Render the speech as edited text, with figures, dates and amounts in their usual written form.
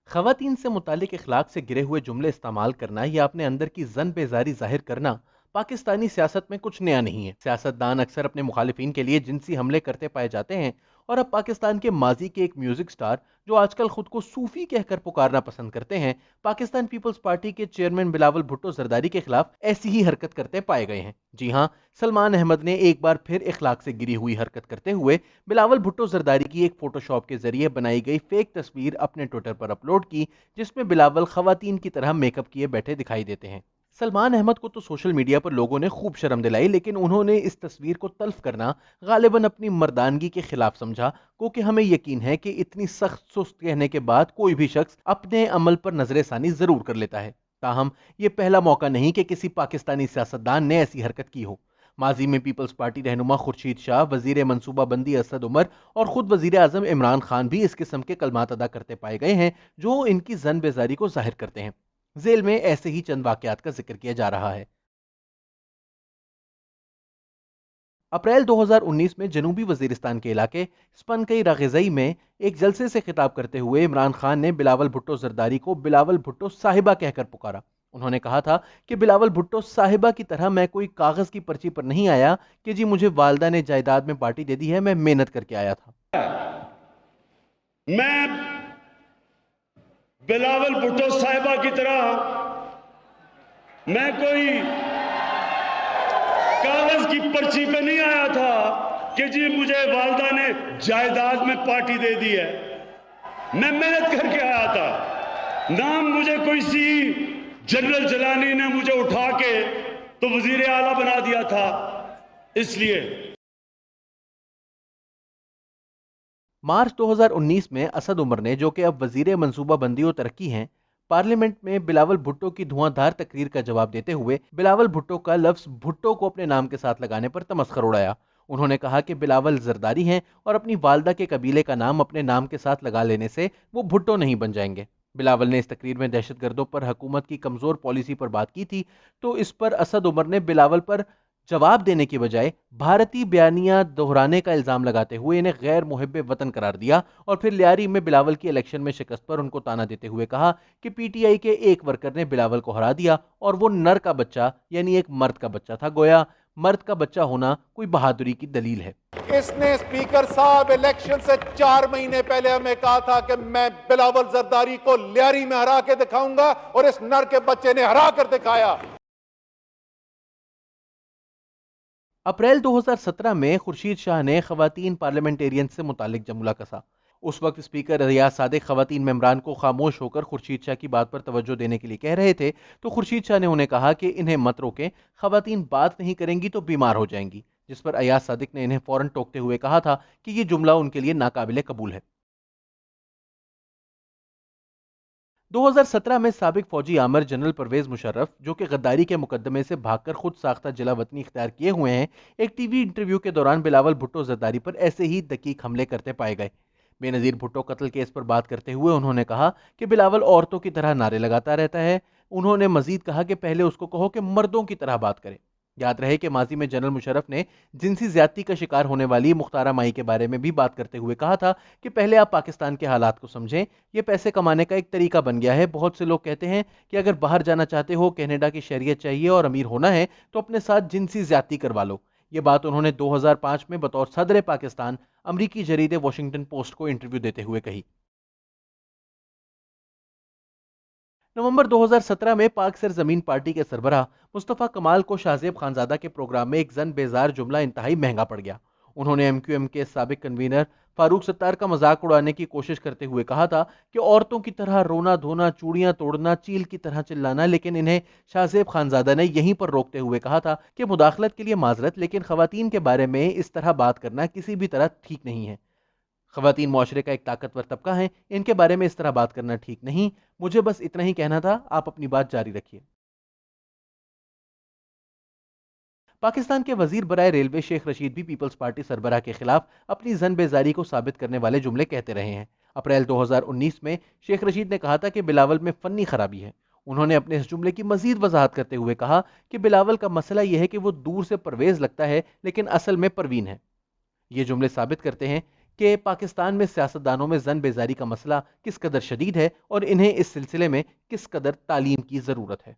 खवातीन से मुतालिक इखलाक से गिरे हुए जुमले इस्तेमाल करना या अपने अंदर की जन बेजारी जाहिर करना पाकिस्तानी सियासत में कुछ नया नहीं है। सियासतदान अक्सर अपने मुखालिफिन के लिए जिनसी हमले करते पाए जाते हैं, और अब पाकिस्तान के माजी के एक म्यूजिक स्टार जो आजकल खुद को सूफी कहकर पुकारना पसंद करते हैं, पाकिस्तान पीपल्स पार्टी के चेयरमैन बिलावल भुट्टो जरदारी के खिलाफ ऐसी ही हरकत करते पाए गए हैं। जी हां, सलमान अहमद ने एक बार फिर इखलाक से गिरी हुई हरकत करते हुए बिलावल भुट्टो जरदारी की एक फोटोशॉप के जरिए बनाई गई फेक तस्वीर अपने ट्विटर पर अपलोड की, जिसमें बिलावल खवातीन की तरह मेकअप किए बैठे दिखाई देते हैं। सलमान अहमद को तो सोशल मीडिया पर लोगों ने खूब शर्म दिलाई, लेकिन उन्होंने इस तस्वीर को तल्फ करना गालिबन अपनी मर्दानगी के खिलाफ समझा, क्योंकि हमें यकीन है कि इतनी सख्त सुस्त कहने के बाद कोई भी शख्स अपने अमल पर नजरसानी जरूर कर लेता है। ताहम ये पहला मौका नहीं कि किसी पाकिस्तानी सियासतदान ने ऐसी हरकत की हो। माजी में पीपल्स पार्टी रहनुमा खुर्शीद शाह, वजीर मनसूबा बंदी असद उमर और खुद वजीर आजम इमरान खान भी इस किस्म के कलमात अदा करते पाए गए हैं जो इनकी जन बेजारी को जाहिर करते हैं। जेल में ऐसे ही चंद वाकयात का जिक्र किया जा रहा है। अप्रैल 2019 में जनूबी वजीरिस्तान के इलाके स्पनकई रागज़ई में एक जलसे से खिताब करते हुए इमरान खान ने बिलावल भुट्टो जरदारी को बिलावल भुट्टो साहिबा कहकर पुकारा। उन्होंने कहा था कि बिलावल भुट्टो साहिबा की तरह मैं कोई कागज की पर्ची पर नहीं आया कि जी मुझे वालदा ने जायदाद में पार्टी दे दी है, मैं मेहनत करके आया था। मैं बिलावल भुट्टो साहिबा की तरह मैं कोई कागज की पर्ची पे नहीं आया था कि जी मुझे वालदा ने जायदाद में पार्टी दे दी है। मैं मेहनत करके आया था। नाम मुझे कोई सी जनरल जलानी ने मुझे उठा के तो वजीर आला बना दिया था। इसलिए मार्च 2019 में असद उमर ने, जो कि अब वजीर मनसूबा बंदी और तरक्की हैं, पार्लियामेंट में बिलावल भुट्टो की धुआंधार तकरीर का जवाब देते हुए बिलावल भुट्टो का लफ्ज भुट्टो को अपने नाम के साथ लगाने पर तमस्खर उड़ाया। उन्होंने कहा कि बिलावल जरदारी हैं और अपनी वालदा के कबीले का नाम अपने नाम के साथ लगा लेने से वो भुट्टो नहीं बन जाएंगे। बिलावल ने इस तकरीर में दहशतगर्दों पर हुकूमत की कमजोर पॉलिसी पर बात की थी, तो इस पर असद उमर ने बिलावल पर जवाब देने की बजाय भारतीय बयानिया दोहराने का इल्जाम लगाते हुए इन्हें गैर मुहिब्बे वतन करार दिया, और फिर लियारी में बिलावल की इलेक्शन में शिकस्त पर उनको ताना देते हुए कहा कि पीटीआई के एक वर्कर ने बिलावल को हरा दिया और वो नर का बच्चा यानी एक मर्द का बच्चा था। गोया मर्द का बच्चा होना कोई बहादुरी की दलील है। इसने स्पीकर साहब इलेक्शन से 4 महीने पहले हमें कहा था कि मैं बिलावल जरदारी को लियारी में हरा के दिखाऊंगा, और इस नर के बच्चे ने हरा कर दिखाया। अप्रैल 2017 में खुर्शीद शाह ने खवातीन पार्लियामेंटेरियन से मुतालिक जुमला कसा। उस वक्त स्पीकर रियाज सादिक खवातीन मेंबरान को खामोश होकर खुर्शीद शाह की बात पर तवज्जो देने के लिए कह रहे थे, तो खुर्शीद शाह ने उन्हें कहा कि इन्हें मत रोकें, खवातीन बात नहीं करेंगी तो बीमार हो जाएंगी, जिस पर अयाज सादिक ने इन्हें फौरन टोकते हुए कहा था कि यह जुमला उनके लिए नाकाबिले कबूल है। 2017 में साबिक फौजी आमर जनरल परवेज मुशर्रफ, जो कि गद्दारी के मुकदमे से भागकर खुद साख्ता जिला वतनी इख्तियार किए हुए हैं, एक टीवी इंटरव्यू के दौरान बिलावल भुट्टो जरदारी पर ऐसे ही दकीक हमले करते पाए गए। बेनजीर भुट्टो कत्ल केस पर बात करते हुए उन्होंने कहा कि बिलावल औरतों की तरह नारे लगाता रहता है। उन्होंने मजीद कहा कि पहले उसको कहो कि मर्दों की तरह बात करे। याद रहे कि माजी में जनरल मुशर्रफ ने जिनसी ज्यादती का शिकार होने वाली मुख्तारा माई के बारे में भी बात करते हुए कहा था कि पहले आप पाकिस्तान के हालात को समझें, ये पैसे कमाने का एक तरीका बन गया है। बहुत से लोग कहते हैं कि अगर बाहर जाना चाहते हो, कनाडा की शरीयत चाहिए और अमीर होना है, तो अपने साथ जिनसी ज्यादती करवा लो। ये बात उन्होंने 2005 में बतौर सदर पाकिस्तान अमरीकी जरीदे वॉशिंगटन पोस्ट को इंटरव्यू देते हुए कही। नवंबर 2017 में पाक सर जमीन पार्टी के सरबराह मुस्तफ़ा कमाल को शाहजेब खानजादा के प्रोग्राम में एक जन बेजार जुमला इंतहाई महंगा पड़ गया। उन्होंने एमक्यूएम के साबिक कन्वीनर फारूक सत्तार का मजाक उड़ाने की कोशिश करते हुए कहा था कि औरतों की तरह रोना धोना, चूड़ियां तोड़ना, चील की तरह चिल्लाना, लेकिन इन्हें शाहजेब खानजादा ने यहीं पर रोकते हुए कहा था कि मुदाखलत के लिए माजरत, लेकिन खवातीन के बारे में इस तरह बात करना किसी भी तरह ठीक नहीं है। खवातीन मुआशरे का एक ताकतवर तबका है, इनके बारे में इस तरह बात करना ठीक नहीं। मुझे बस इतना ही कहना था, आप अपनी बात जारी रखिए। पाकिस्तान के वजीर बराए रेलवे शेख रशीद भी पीपल्स पार्टी सरबराह के खिलाफ अपनी जन बेजारी को साबित करने वाले जुमले कहते रहे हैं। अप्रैल 2019 में शेख रशीद ने कहा था कि बिलावल में फन्नी खराबी है। उन्होंने अपने इस जुमले की मजीद वजाहत करते हुए कहा कि बिलावल का मसला यह है कि वो दूर से परवेज लगता है लेकिन असल में परवीन है। ये जुमले साबित करते हैं کہ پاکستان میں سیاستدانوں میں زن بیزاری کا مسئلہ کس قدر شدید ہے اور انہیں اس سلسلے میں کس قدر تعلیم کی ضرورت ہے۔